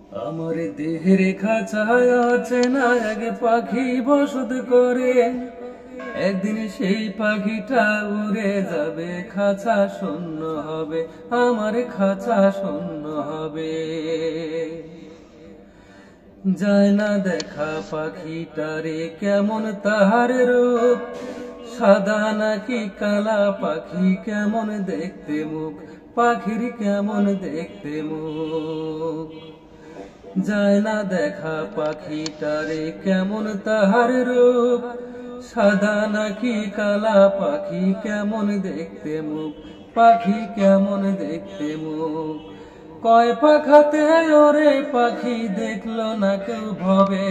আমার দেহের খাঁচায় আছে না এক পাখি বসত করে, একদিন সেই পাখিটা উড়ে যাবে, খাঁচা শূন্য হবে, আমার খাঁচা শূন্য হবে। যায় না দেখা পাখিটারে কেমন তাহার রূপ, সাদা নাকি কালা পাখি কেমন দেখতে মুখ, পাখির কেমন দেখতে মুখ। যায় না দেখা পাখিটারে কেমন তাহার রূপ, সাদা নাকি কালা পাখি কেমন দেখতে মুখ, পাখি কেমন দেখতে মুখ। কয় পাখাতে ওরে পাখি দেখলো না কেউ ভবে,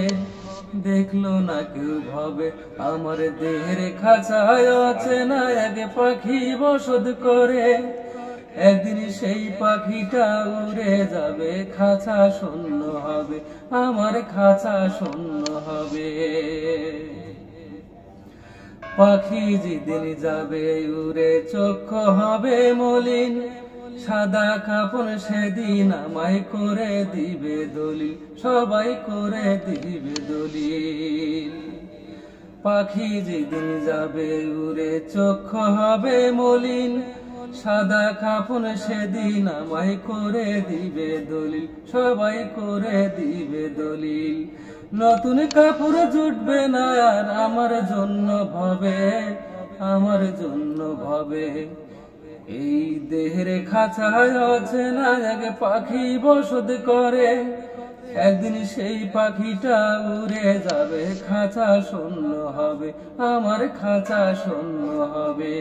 দেখলো না কেউ ভবে। আমার দেহের খাঁচায় আছে না এক পাখি বসত করে, একদিন সেই পাখিটা উড়ে যাবে, খাঁচা শূন্য হবে, আমার খাঁচা শূন্য হবে। পাখি যেদিন যাবে উড়ে চক্ষু হবে মলিন, সাদা কাপড় সেদিন আমায় করে দিবে দলিল, সবাই করে দিবে দলিল। পাখি যেদিন যাবে উড়ে চক্ষু হবে মলিন, সাদা কাপড় সেদিন আমায় করে দিবে দলিল, সবাই করে দিবে দলিল। নতুন কাপড় জুটবে না আর আমার জন্য ভাবে, আমার জন্য ভাবে। এই দেহের খাঁচায় আছে না এক পাখি বসত করে, একদিন সেই পাখিটা উড়ে যাবে, খাঁচা শূন্য হবে, আমার খাঁচা শূন্য হবে।